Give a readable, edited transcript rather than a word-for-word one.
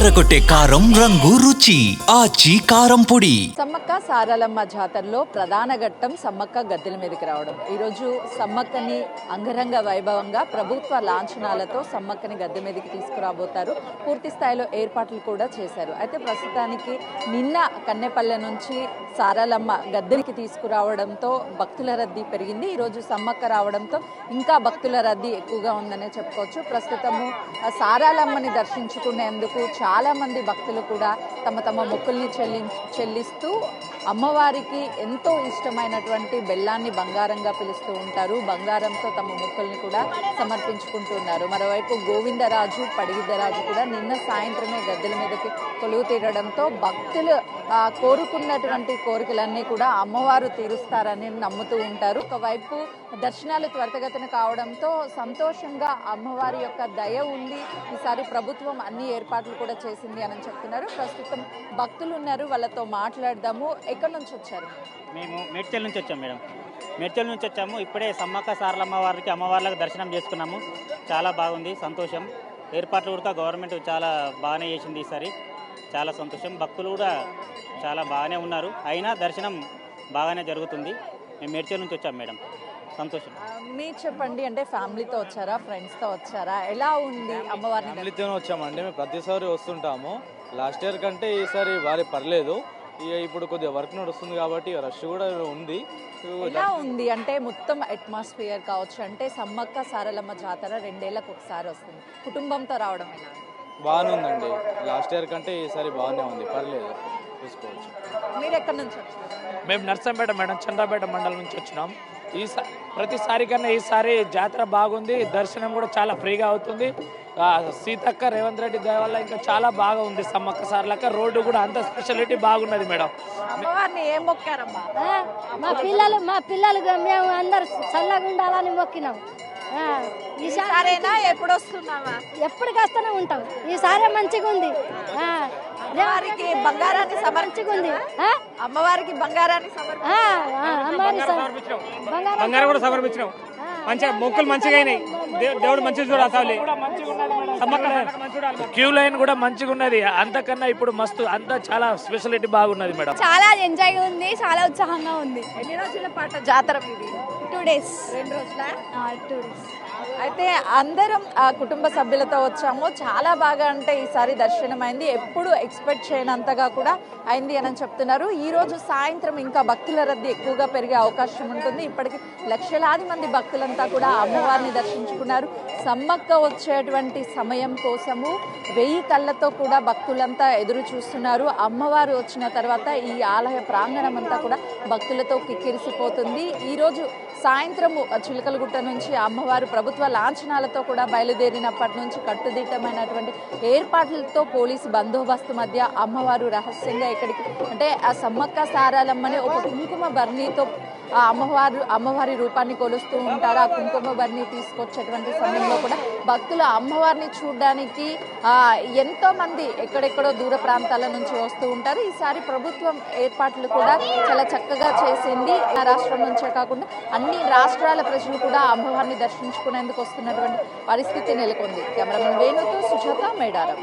అదరకొట్టే కారం రంగు రుచి ఆచి కారం పొడి. సమ్మక్క సారలమ్మ జాతరలో ప్రధాన ఘట్టం సమ్మక్క గద్దెల మీదకి రావడం. ఈరోజు సమ్మక్కని అంగరంగ వైభవంగా ప్రభుత్వ లాంఛనాలతో సమ్మక్కని గద్దె మీదకి తీసుకురాబోతారు. పూర్తి స్థాయిలో ఏర్పాట్లు కూడా చేశారు. అయితే ప్రస్తుతానికి నిన్న కన్నెపల్లె నుంచి సారలమ్మ గద్దెకి తీసుకురావడంతో భక్తుల రద్దీ పెరిగింది. ఈరోజు సమ్మక్క రావడంతో ఇంకా భక్తుల రద్దీ ఎక్కువగా ఉందనే చెప్పుకోవచ్చు. ప్రస్తుతము సారలమ్మని దర్శించుకునేందుకు చాలా మంది భక్తులు కూడా తమ తమ మొక్కుల్ని చెల్లిస్తూ అమ్మవారికి ఎంతో ఇష్టమైనటువంటి బెల్లాన్ని బంగారంగా పిలుస్తూ ఉంటారు. బంగారంతో తమ మొక్కుల్ని కూడా సమర్పించుకుంటున్నారు. మరోవైపు గోవిందరాజు పడిగిద్దరాజు కూడా నిన్న సాయంత్రమే గద్దెల మీదకి కొలువు తీరడంతో భక్తులు కోరుకున్నటువంటి కోరికలన్నీ కూడా అమ్మవారు తీరుస్తారని నమ్ముతూ ఉంటారు. ఒకవైపు దర్శనాలు త్వరితగతిన కావడంతో సంతోషంగా అమ్మవారి యొక్క దయ ఉంది. ఈసారి ప్రభుత్వం అన్ని ఏర్పాట్లు కూడా చేసింది అని చెప్తున్నారు. ప్రస్తుతం భక్తులు ఉన్నారు, వాళ్ళతో మాట్లాడదాము. ఎక్కడి నుంచి వచ్చారు? మేము మేడ్చల్ నుంచి వచ్చాము మేడం. మేడ్చల్ నుంచి వచ్చాము. ఇప్పుడే సమ్మక్క సారలమ్మ వారికి అమ్మవార్లకు దర్శనం చేసుకున్నాము. చాలా బాగుంది, సంతోషం. ఏర్పాట్లు కూడా గవర్నమెంట్ చాలా బాగానే చేసింది ఈసారి. చాలా సంతోషం. భక్తులు కూడా చాలా బాగానే ఉన్నారు. అయినా దర్శనం బాగానే జరుగుతుంది. మేము మేడ్చల్ నుంచి వచ్చాము మేడం. సంతోషం. మీరు చెప్పండి, అంటే ఫ్యామిలీతో వచ్చారా, ఫ్రెండ్స్తో వచ్చారా? ఎలా ఉంది అమ్మవారిని? ఫ్యామిలీతోనే వచ్చామండి. మేము ప్రతిసారి వస్తుంటాము. లాస్ట్ ఇయర్ కంటే ఈసారి బాగా పర్లేదు. ఇప్పుడు కొద్దిగా వర్క్ నడుస్తుంది కాబట్టి రష్ కూడా ఉంది. ఎలా ఉంది అంటే మొత్తం అట్మాస్ఫియర్ కావచ్చు, అంటే సమ్మక్క సారలమ్మ జాతర 2 ఏళ్లకు ఒకసారి వస్తుంది. కుటుంబంతో రావడం ఎలా? బాగానే ఉందండి. లాస్ట్ ఇయర్ కంటే ఈసారి బాగానే ఉంది, పర్లేదు, చూసుకోవచ్చు. మీరు ఎక్కడి నుంచి వచ్చారు? మేము నర్సంపేట మేడం, చంద్రపేట మండలం నుంచి వచ్చినాం. ప్రతిసారి కన్నా ఈసారి జాతర బాగుంది. దర్శనం కూడా చాలా ఫ్రీగా అవుతుంది. సీతక్క రేవంత్ రెడ్డి దయ వల్ల ఇంకా చాలా బాగా ఉంది. సమ్మక్క సార్లక్క రోడ్డు కూడా అంత స్పెషాలిటీ బాగున్నది మేడం. అమ్మవారిని ఏం మొక్కారమ్మా? మా పిల్లలు మేము అందరు చల్లగా ఉండాలని మొక్కినాం. ఈసారైనా ఎప్పుడు వస్తున్నావా? ఎప్పటికి వస్తూనే ఉంటాం. ఈసారి మంచిగా ఉంది. అమ్మవారికి బంగారాన్ని మంచిగుంది. అమ్మవారికి బంగారాన్ని బంగారం కూడా సమర్పించినాం. మంచిగా మొక్కులు మంచిగా అయినాయి. దేవుడు మంచిగా చూడాలి. క్యూ లైన్ కూడా మంచిగా ఉన్నది. అంతకన్నా ఇప్పుడు మస్తు అంతా చాలా స్పెషాలిటీ బాగున్నది మేడం. చాలా ఎంజాయ్ ఉంది, చాలా ఉత్సాహంగా ఉంది. ఎన్ని రోజుల పాటు జాతర ఇది? 2 days. 2 రోజుల? 2 days. అయితే అందరం కుటుంబ సభ్యులతో వచ్చాము. చాలా బాగా, అంటే ఈసారి దర్శనం అయింది. ఎప్పుడు ఎక్స్పెక్ట్ చేయనంతగా కూడా అయింది అని చెప్తున్నారు. ఈరోజు సాయంత్రం ఇంకా భక్తుల రద్దీ ఎక్కువగా పెరిగే అవకాశం ఉంటుంది. ఇప్పటికి లక్షలాది మంది భక్తులంతా కూడా అమ్మవారిని దర్శించుకున్నారు. సమ్మక్క వచ్చేటువంటి సమయం కోసము 1000 కళ్ళతో కూడా భక్తులంతా ఎదురు చూస్తున్నారు. అమ్మవారు వచ్చిన తర్వాత ఈ ఆలయ ప్రాంగణం అంతా కూడా భక్తులతో కిక్కిరిసిపోతుంది. ఈరోజు సాయంత్రము చిలకలగుట్ట నుంచి అమ్మవారు ప్రభుత్వ లాంఛనాలతో కూడా బయలుదేరినప్పటి నుంచి కట్టుదిట్టమైనటువంటి ఏర్పాట్లతో పోలీసు బందోబస్తు మధ్య అమ్మవారు రహస్యంగా ఇక్కడికి, అంటే ఆ సమ్మక్క సారలమ్మని ఒక కుంకుమ బర్నీతో అమ్మవారి రూపాన్ని కొలుస్తూ ఉంటారు. ఆ కుంకుమ బర్ని తీసుకొచ్చేటువంటి సమయంలో కూడా భక్తులు అమ్మవారిని చూడడానికి ఎంతో మంది ఎక్కడెక్కడో దూర ప్రాంతాల నుంచి వస్తూ ఉంటారు. ఈసారి ప్రభుత్వం ఏర్పాట్లు కూడా చాలా చక్కగా చేసింది. రాష్ట్రం నుంచే కాకుండా అన్ని రాష్ట్రాల ప్రజలు కూడా అమ్మవారిని దర్శించుకునేందుకు వస్తున్నటువంటి పరిస్థితి నెలకొంది. కెమెరామెన్ వేణుతో సుజాత, మేడారం.